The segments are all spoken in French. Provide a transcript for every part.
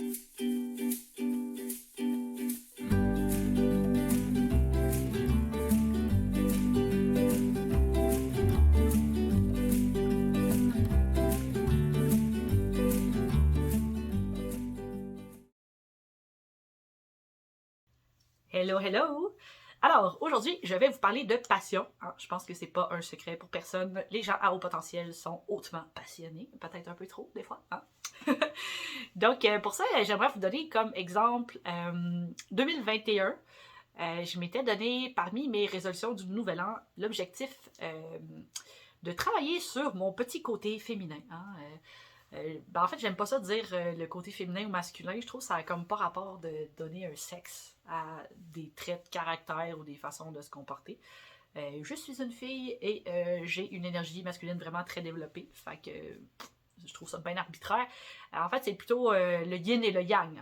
Hello, hello! Alors, aujourd'hui, je vais vous parler de passion. Je pense que c'est pas un secret pour personne. Les gens à haut potentiel sont hautement passionnés. Peut-être un peu trop, des fois. Donc, pour ça, j'aimerais vous donner comme exemple 2021. Je m'étais donné, parmi mes résolutions du Nouvel An, l'objectif de travailler sur mon petit côté féminin. En fait, j'aime pas ça de dire le côté féminin ou masculin. Je trouve que ça a comme pas rapport de donner un sexe à des traits de caractère ou des façons de se comporter. Je suis une fille et j'ai une énergie masculine vraiment très développée. Fait que je trouve ça bien arbitraire. En fait, c'est plutôt le yin et le yang.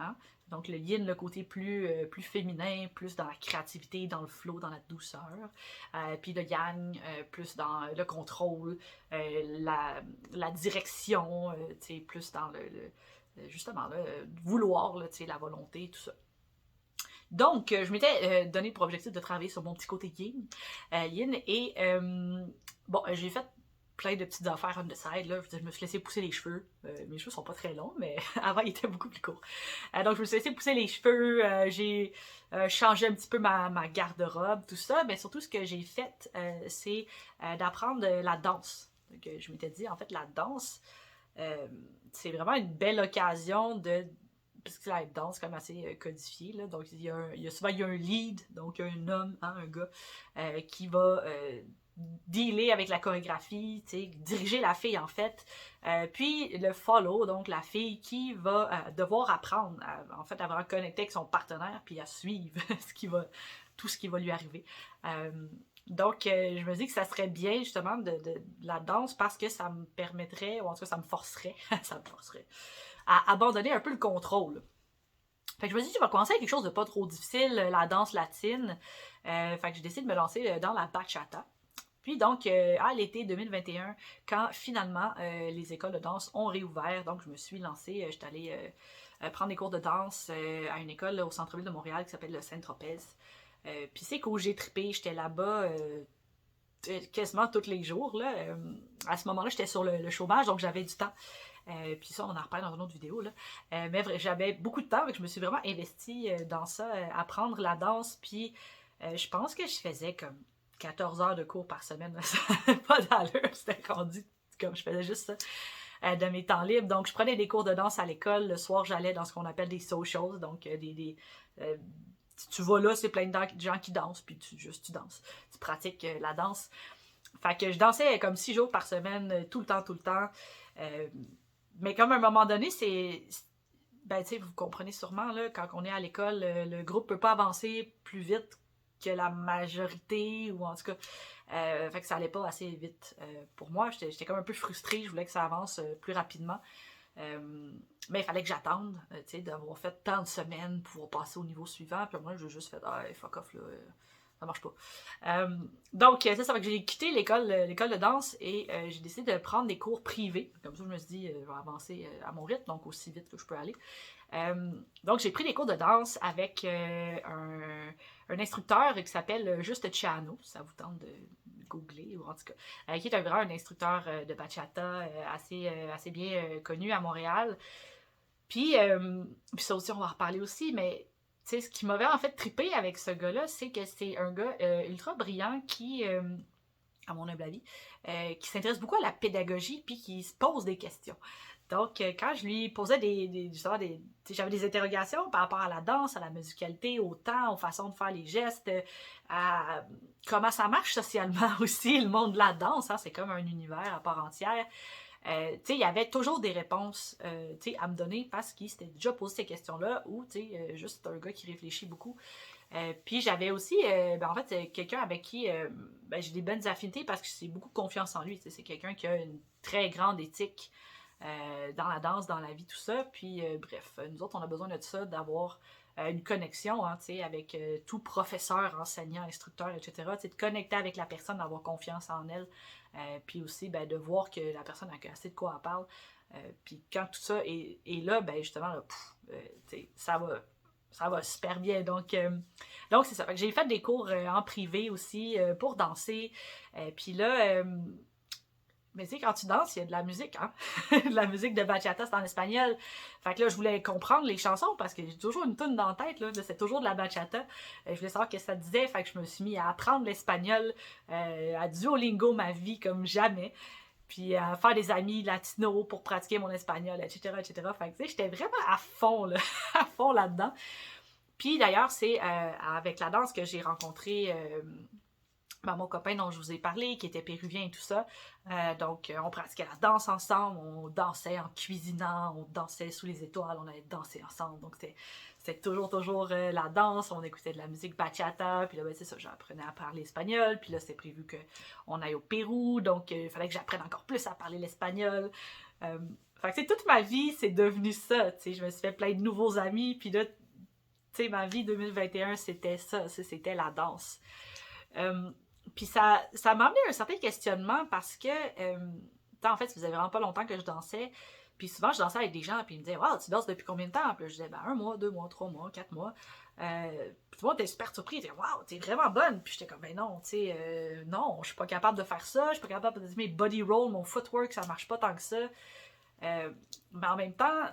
Donc le yin, le côté plus féminin, plus dans la créativité, dans le flow, dans la douceur. Puis le yang, plus dans le contrôle, la direction, plus dans justement, vouloir, la volonté, tout ça. Donc, je m'étais donné pour objectif de travailler sur mon petit côté yin et bon, j'ai fait plein de petites affaires on the side, là. Je me suis laissé pousser les cheveux. Mes cheveux sont pas très longs, mais avant, ils étaient beaucoup plus courts. Donc, je me suis laissé pousser les cheveux. J'ai changé un petit peu ma garde-robe, tout ça. Mais surtout, ce que j'ai fait, c'est d'apprendre la danse. Donc, je m'étais dit, en fait, la danse, c'est vraiment une belle occasion de... Parce que la danse, c'est quand même assez codifié, là. Donc, souvent, il y a un lead, donc un homme, un gars, qui va dealer avec la chorégraphie, diriger la fille, en fait. Puis, le follow, donc la fille qui va devoir apprendre, en fait, à vraiment connecter avec son partenaire, puis à suivre tout ce qui va lui arriver. Donc, je me dis que ça serait bien, justement, de la danse parce que ça me permettrait, ou en tout cas, ça me forcerait, à abandonner un peu le contrôle. Fait que je me suis dit, je vais commencer avec quelque chose de pas trop difficile, la danse latine. Fait que j'ai décidé de me lancer dans la bachata. Puis donc, à l'été 2021, quand finalement les écoles de danse ont réouvert, donc je me suis lancée, j'étais allée prendre des cours de danse à une école au centre-ville de Montréal qui s'appelle le Saint-Tropez. Puis c'est cool, j'ai trippé, j'étais là-bas quasiment tous les jours. Là. À ce moment-là, j'étais sur le chômage, donc j'avais du temps. Puis ça, on en reparle dans une autre vidéo. Là. Mais j'avais beaucoup de temps, donc je me suis vraiment investie dans ça, apprendre la danse. Puis je pense que je faisais comme 14 heures de cours par semaine. Ça n'avait pas d'allure, c'était rendu comme je faisais juste ça. De mes temps libres. Donc, je prenais des cours de danse à l'école. Le soir, j'allais dans ce qu'on appelle des socials. Donc, tu vas là, c'est plein de gens qui dansent, puis tu danses. Tu pratiques la danse. Fait que je dansais comme 6 jours par semaine, tout le temps. Mais comme à un moment donné, ben, tu sais, vous comprenez sûrement, là, quand on est à l'école, le groupe peut pas avancer plus vite que la majorité, ou en tout cas, fait que ça allait pas assez vite pour moi. J'étais comme un peu frustrée, je voulais que ça avance plus rapidement. Mais il fallait que j'attende, tu sais, d'avoir fait tant de semaines pour pouvoir passer au niveau suivant. Puis moi, j'ai juste fait, fuck off, là, ça marche pas. Donc, c'est ça, fait que j'ai quitté l'école de danse et j'ai décidé de prendre des cours privés. Comme ça, je me suis dit, je vais avancer à mon rythme, donc aussi vite que je peux aller. Donc, j'ai pris des cours de danse avec un instructeur qui s'appelle Juste Chiano, si ça vous tente de googler, ou en tout cas, qui est vraiment un instructeur de bachata assez bien connu à Montréal. Puis ça aussi, on va en reparler aussi, mais tu sais, ce qui m'avait en fait trippé avec ce gars-là, c'est que c'est un gars ultra brillant qui, à mon humble avis, qui s'intéresse beaucoup à la pédagogie puis qui se pose des questions. Donc, quand je lui posais j'avais des interrogations par rapport à la danse, à la musicalité, au temps, aux façons de faire les gestes, à comment ça marche socialement aussi, le monde de la danse, c'est comme un univers à part entière. Il y avait toujours des réponses à me donner parce qu'il s'était déjà posé ces questions-là ou juste un gars qui réfléchit beaucoup. Puis j'avais aussi, en fait, quelqu'un avec qui j'ai des bonnes affinités parce que j'ai beaucoup confiance en lui. C'est quelqu'un qui a une très grande éthique dans la danse, dans la vie, tout ça. Puis bref, nous autres, on a besoin de ça, d'avoir une connexion avec tout professeur, enseignant, instructeur, etc. De connecter avec la personne, d'avoir confiance en elle. Puis aussi de voir que la personne a assez de quoi elle parle. Puis quand tout ça est là, ben justement, là, ça va super bien. Donc c'est ça. Fait que j'ai fait des cours en privé aussi pour danser. Puis là, mais tu sais, quand tu danses, il y a de la musique, hein? De la musique de bachata, c'est en espagnol. Fait que là, je voulais comprendre les chansons parce que j'ai toujours une toune dans la tête, là. C'est toujours de la bachata. Je voulais savoir ce que ça disait. Fait que je me suis mis à apprendre l'espagnol, à Duolingo ma vie comme jamais. Puis à faire des amis latinos pour pratiquer mon espagnol, etc., etc. Fait que tu sais, j'étais vraiment à fond, là, à fond là-dedans. Puis d'ailleurs, c'est avec la danse que j'ai rencontré mon copain dont je vous ai parlé, qui était péruvien et tout ça. Donc, on pratiquait la danse ensemble, on dansait en cuisinant, on dansait sous les étoiles, on allait danser ensemble. Donc, c'était toujours la danse, on écoutait de la musique bachata, puis là, ben, c'est ça, j'apprenais à parler espagnol, puis là, c'était prévu qu'on aille au Pérou, donc il fallait que j'apprenne encore plus à parler l'espagnol. Fait que, toute ma vie, c'est devenu ça, tu sais, je me suis fait plein de nouveaux amis, puis là, tu sais, ma vie 2021, c'était ça, c'était la danse. Puis ça m'a amené un certain questionnement parce que, en fait, ça faisait vraiment pas longtemps que je dansais. Puis souvent, je dansais avec des gens, puis ils me disaient, wow, tu danses depuis combien de temps? Puis je disais, ben, 1 mois, 2 mois, 3 mois, 4 mois. Puis tout le monde était super surpris. Ils disaient, wow, t'es vraiment bonne. Puis j'étais comme, ben non, tu sais, non, je suis pas capable de faire ça. Je suis pas capable de dire mes body roll, mon footwork, ça marche pas tant que ça. Mais en même temps,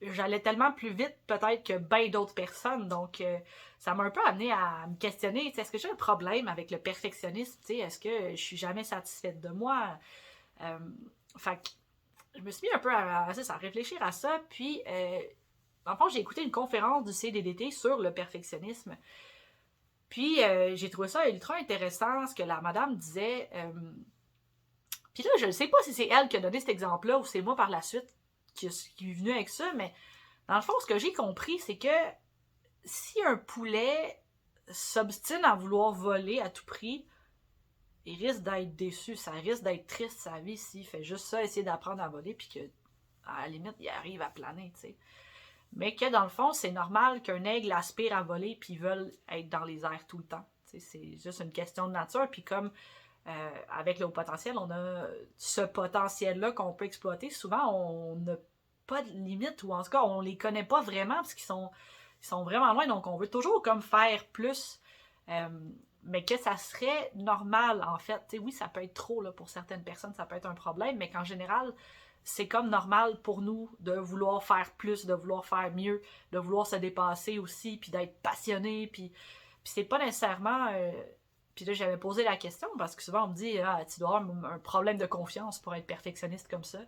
j'allais tellement plus vite peut-être que bien d'autres personnes, donc ça m'a un peu amené à me questionner, est-ce que j'ai un problème avec le perfectionnisme, est-ce que je suis jamais satisfaite de moi? Fait que je me suis mis un peu à réfléchir à ça, puis en fait j'ai écouté une conférence du CDDT sur le perfectionnisme, puis j'ai trouvé ça ultra intéressant, ce que la madame disait, puis là je ne sais pas si c'est elle qui a donné cet exemple-là ou c'est moi par la suite qui est venu avec ça, mais dans le fond, ce que j'ai compris, c'est que si un poulet s'obstine à vouloir voler à tout prix, il risque d'être déçu, ça risque d'être triste sa vie s'il fait juste ça, essayer d'apprendre à voler, puis que, à la limite, il arrive à planer, tu sais. Mais que dans le fond, c'est normal qu'un aigle aspire à voler, puis veulent être dans les airs tout le temps. Tu sais, c'est juste une question de nature, puis comme avec le haut potentiel, on a ce potentiel-là qu'on peut exploiter. Souvent, on n'a pas de limite, ou en tout cas, on les connaît pas vraiment parce qu'ils sont vraiment loin, donc on veut toujours comme faire plus, mais que ça serait normal, en fait. T'sais, oui, ça peut être trop, là, pour certaines personnes, ça peut être un problème, mais qu'en général, c'est comme normal pour nous de vouloir faire plus, de vouloir faire mieux, de vouloir se dépasser aussi, puis d'être passionné, puis c'est pas nécessairement... Puis là, j'avais posé la question parce que souvent on me dit tu dois avoir un problème de confiance pour être perfectionniste comme ça.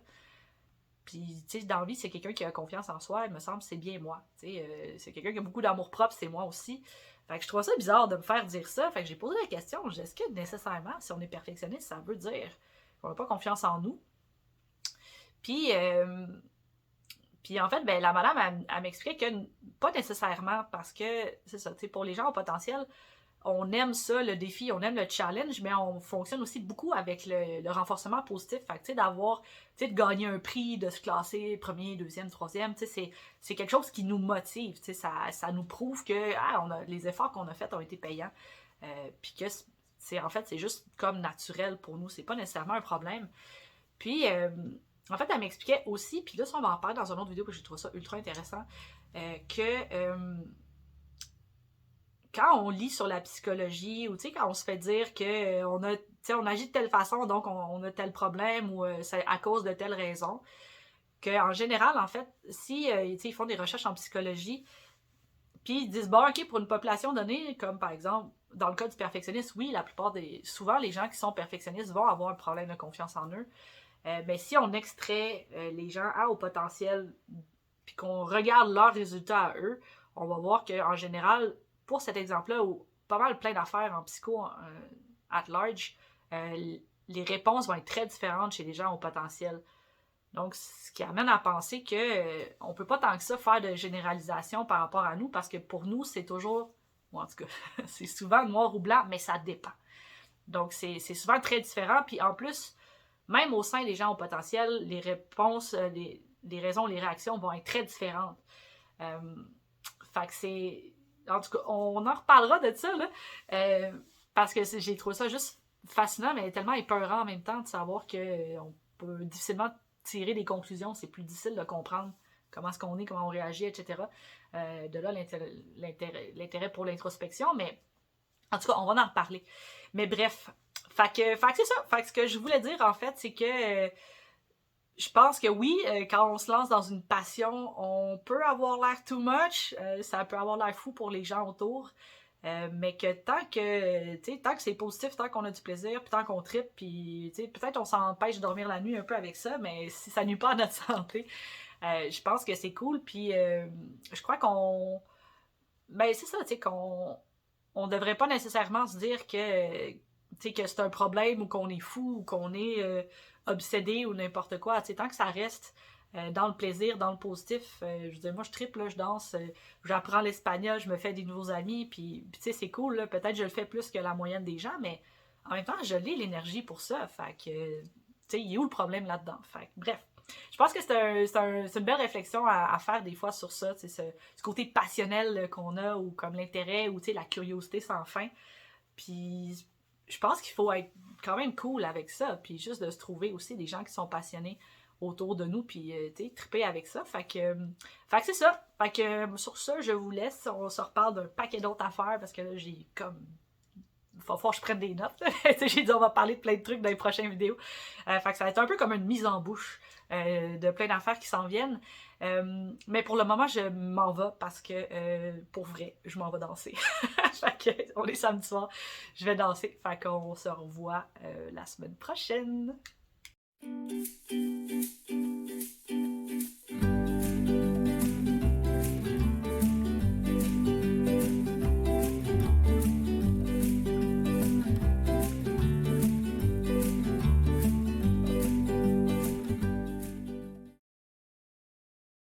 Puis, tu sais, dans la vie, c'est quelqu'un qui a confiance en soi, il me semble, c'est bien moi. Tu sais, c'est quelqu'un qui a beaucoup d'amour propre, c'est moi aussi. Fait que je trouve ça bizarre de me faire dire ça. Fait que j'ai posé la question, est-ce que nécessairement, si on est perfectionniste, ça veut dire qu'on n'a pas confiance en nous? Puis, en fait, ben, la madame, elle m'expliquait que pas nécessairement parce que, c'est ça, tu sais, pour les gens au potentiel, on aime ça, le défi, on aime le challenge, mais on fonctionne aussi beaucoup avec le renforcement positif. Fait que, tu sais, d'avoir, tu sais, de gagner un prix, de se classer premier, deuxième, troisième, tu sais, c'est quelque chose qui nous motive, tu sais, ça nous prouve que les efforts qu'on a faits ont été payants. Puis que, en fait, c'est juste comme naturel pour nous, c'est pas nécessairement un problème. Puis, en fait, elle m'expliquait aussi, puis là, ça, on va en parler dans une autre vidéo, parce que j'ai trouvé ça ultra intéressant, que... quand on lit sur la psychologie, ou quand on se fait dire qu'on on agit de telle façon, donc on a tel problème, ou c'est à cause de telle raison, qu'en général, en fait, si ils font des recherches en psychologie, puis ils disent, bon, ok, pour une population donnée, comme par exemple, dans le cas du perfectionniste, oui, souvent les gens qui sont perfectionnistes vont avoir un problème de confiance en eux. Mais si on extrait les gens à haut potentiel, puis qu'on regarde leurs résultats à eux, on va voir qu'en général, pour cet exemple-là, où pas mal plein d'affaires en psycho at large, les réponses vont être très différentes chez les gens au potentiel. Donc, ce qui amène à penser qu'on ne peut pas tant que ça faire de généralisation par rapport à nous, parce que pour nous, c'est toujours, ou en tout cas, c'est souvent noir ou blanc, mais ça dépend. Donc, c'est souvent très différent. Puis en plus, même au sein des gens au potentiel, les réponses, les raisons, les réactions vont être très différentes. Fait que c'est... En tout cas, on en reparlera de ça, là, parce que j'ai trouvé ça juste fascinant, mais tellement épeurant en même temps de savoir qu'on peut difficilement tirer des conclusions, c'est plus difficile de comprendre comment est-ce qu'on est, comment on réagit, etc. De là, l'intérêt pour l'introspection, mais en tout cas, on va en reparler. Mais bref, fait que c'est ça. Fait que ce que je voulais dire, en fait, c'est que je pense que oui, quand on se lance dans une passion, on peut avoir l'air too much, ça peut avoir l'air fou pour les gens autour, mais que tant que c'est positif, tant qu'on a du plaisir, puis tant qu'on trippe, puis peut-être on s'empêche de dormir la nuit un peu avec ça, mais si ça nuit pas à notre santé, je pense que c'est cool, puis je crois qu'on... Ben c'est ça, tu sais, on devrait pas nécessairement se dire que c'est un problème ou qu'on est fou ou qu'on est obsédé ou n'importe quoi. Tant que ça reste dans le plaisir, dans le positif, je veux dire, moi je trippe, là, je danse, j'apprends l'espagnol, je me fais des nouveaux amis, puis tu sais, c'est cool, là, peut-être je le fais plus que la moyenne des gens, mais en même temps, je l'ai l'énergie pour ça, fait que, tu sais, il est où le problème là-dedans? Fait que, bref. Je pense que c'est une belle réflexion à faire des fois sur ça, ce côté passionnel qu'on a, ou comme l'intérêt, ou la curiosité sans fin. Puis je pense qu'il faut être quand même cool avec ça, puis juste de se trouver aussi des gens qui sont passionnés autour de nous, puis triper avec ça. Fait que c'est ça. Fait que sur ça, je vous laisse. On se reparle d'un paquet d'autres affaires, parce que là, j'ai comme... Il va falloir que je prenne des notes. J'ai dit on va parler de plein de trucs dans les prochaines vidéos. Fait que ça va être un peu comme une mise en bouche de plein d'affaires qui s'en viennent. Mais pour le moment, je m'en vais parce que pour vrai, je m'en vais danser. Fait que on est samedi soir, je vais danser. Fait qu'on se revoit la semaine prochaine.